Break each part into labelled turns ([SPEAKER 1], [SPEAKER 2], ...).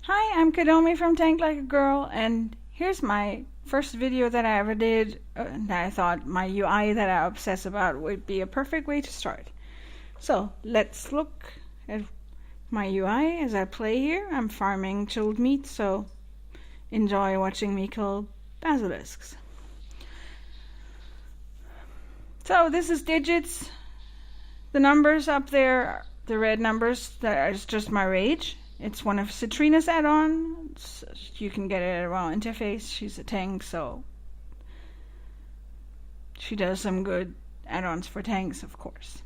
[SPEAKER 1] Hi, I'm Kadomi from Tank Like a Girl, and here's my first video that I ever did that I thought my UI that I obsess about would be a perfect way to start. So let's look at my UI as I play here. I'm farming chilled meat, so enjoy watching me kill basilisks. So this is digits. The numbers up there, the red numbers, that is just my rage. It's one of Citrina's add-ons. You can get it at Raw Interface. She's a tank, so she does some good add-ons for tanks, of course.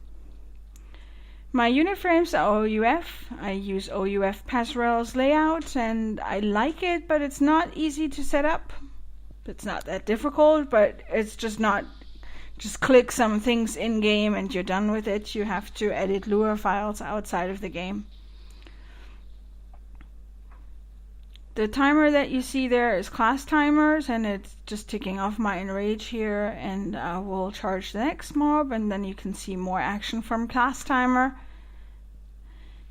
[SPEAKER 1] My unit frames are OUF. I use OUF Passerelle's layout, and I like it, but it's not easy to set up. It's not that difficult, but it's just not just click some things in-game and you're done with it. You have to edit Lua files outside of the game. The timer that you see there is class timers, and it's just ticking off my enrage here, and we'll charge the next mob, and then you can see more action from class timer.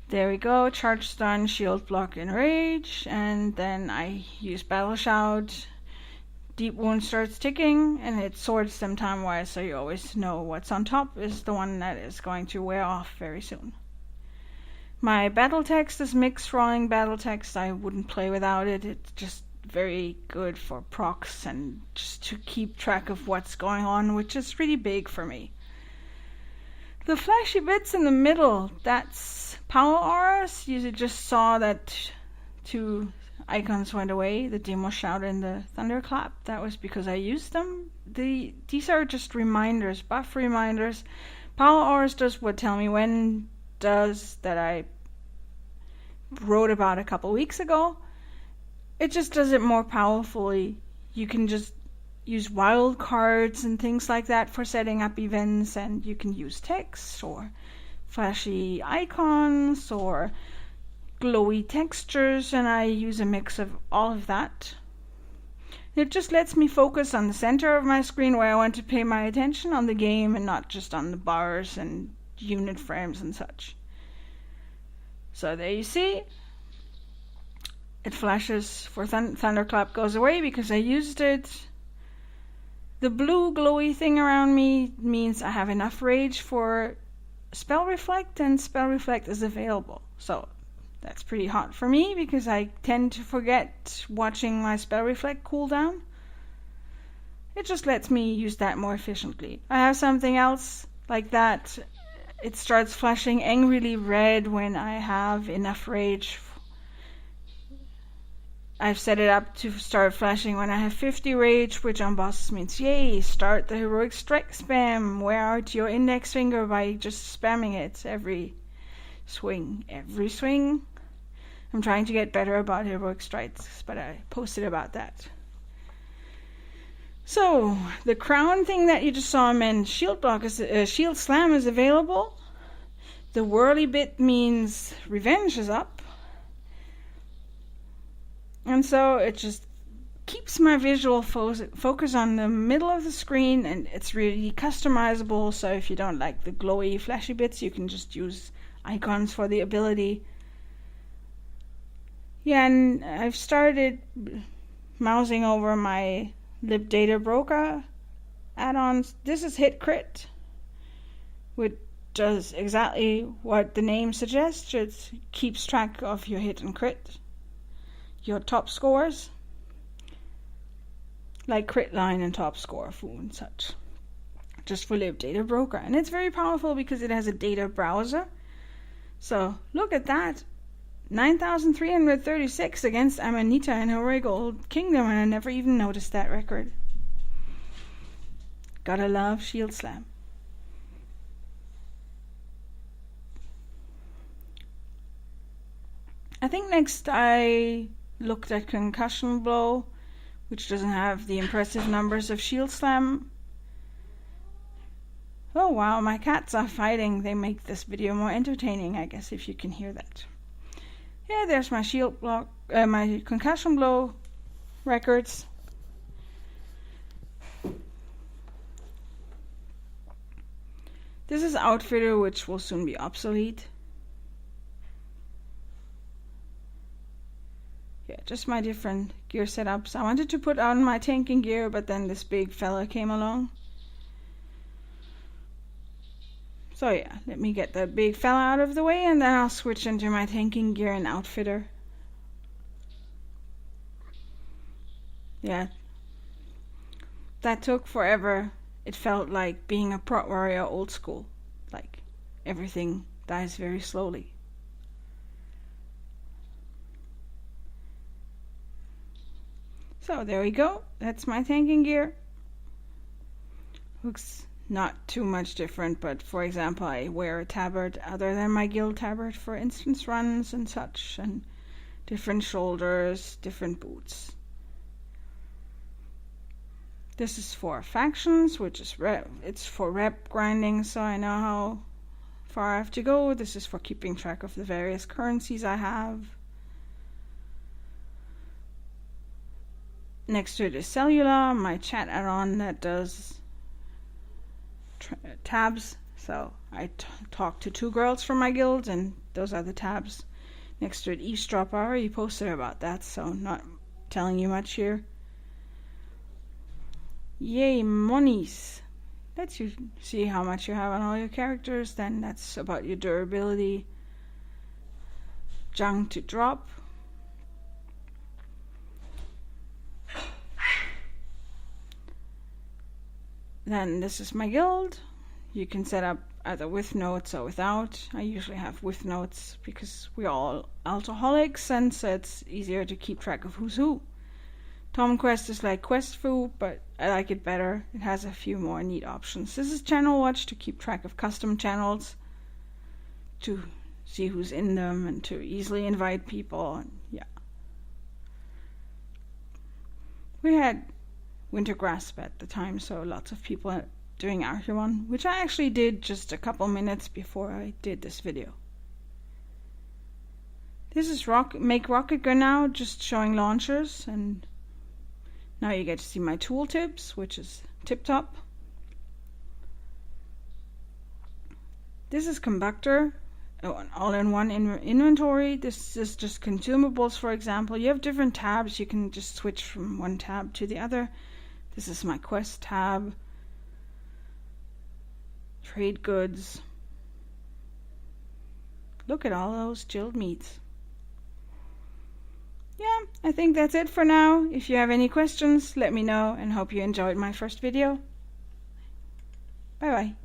[SPEAKER 1] There we go, charge stun, shield block, enrage, and then I use battle shout. Deep wound starts ticking, and it sorts them time-wise, so you always know what's on top is the one that is going to wear off very soon. My battle text is mixed rolling battle text. I wouldn't play without it. It's just very good for procs and just to keep track of what's going on, which is really big for me. The flashy bits in the middle, that's power auras. You just saw that two icons went away, the demo shout and the thunderclap. That was because I used them. These are just reminders, buff reminders. Power auras does what tell me when does that I wrote about a couple weeks ago. It just does it more powerfully. You can just use wild cards and things like that for setting up events, and you can use text or flashy icons or glowy textures, and I use a mix of all of that. It just lets me focus on the center of my screen where I want to pay my attention on the game and not just on the bars and unit frames and such. So there you see, it flashes for thunderclap goes away because I used it. The blue glowy thing around me means I have enough rage for spell reflect, and spell reflect is available. So that's pretty hot for me because I tend to forget watching my spell reflect cooldown. It just lets me use that more efficiently. I have something else like that. It starts flashing angrily red when I have enough rage. I've set it up to start flashing when I have 50 rage, which on bosses means yay, start the heroic strike spam. Wear out your index finger by just spamming it every swing. I'm trying to get better about heroic strikes, but I posted about that. So, the crown thing that you just saw meant shield block shield slam is available. The whirly bit means revenge is up. And so it just keeps my visual focus on the middle of the screen, and it's really customizable. So if you don't like the glowy flashy bits, you can just use icons for the ability. Yeah, and I've started mousing over my lib data broker add-ons. This is hit crit, which does exactly what the name suggests. It keeps track of your hit and crit, your top scores, like crit line and top score food and such, just for lib data broker. And it's very powerful because it has a data browser. So look at that, 9,336 against Amanita in Heroic Old Kingdom, and I never even noticed that record. Gotta love Shield Slam. I think next I looked at Concussion Blow, which doesn't have the impressive numbers of Shield Slam. Oh wow, my cats are fighting. They make this video more entertaining, I guess, if you can hear that. Yeah, there's my shield block, my Concussion Blow records. This is Outfitter, which will soon be obsolete. yeah, just my different gear setups. I wanted to put on my tanking gear, but then this big fella came along. So yeah, let me get that big fella out of the way, and then I'll switch into my tanking gear and outfitter. Yeah, that took forever. It felt like being a prot warrior old school. Like, everything dies very slowly. So there we go. That's my tanking gear. Looks not too much different, but for example, I wear a tabard other than my guild tabard for instance runs and such, and different shoulders, different boots. This is for factions, which is it's for rep grinding, so I know how far I have to go. This is for keeping track of the various currencies I have. Next to it is Cellular, my chat add-on that does tabs. So I talk to 2 girls from my guild, and those are the tabs. Next to it, Eavesdrop. I already posted about that, so not telling you much here. Yay, monies. Lets you see how much you have on all your characters. Then that's about your durability. Junk to drop. Then this is my guild. You can set up either with notes or without. I usually have with notes because we're all alcoholics, and so it's easier to keep track of who's who. Tom Quest is like Quest Foo, but I like it better. It has a few more neat options. This is Channel Watch to keep track of custom channels, to see who's in them, and to easily invite people. And yeah. We had Winter Grasp at the time, so lots of people are doing Archeron, which I actually did just a couple minutes before I did this video. This is Make Rocket Go Now, just showing launchers, and now you get to see my tool tips, which is tip top. This is Combustor, an all-in-one inventory. This is just consumables, for example. You have different tabs. You can just switch from one tab to the other. This is my quest tab. Trade goods. Look at all those chilled meats. Yeah, I think that's it for now. If you have any questions, let me know, and hope you enjoyed my first video. Bye bye.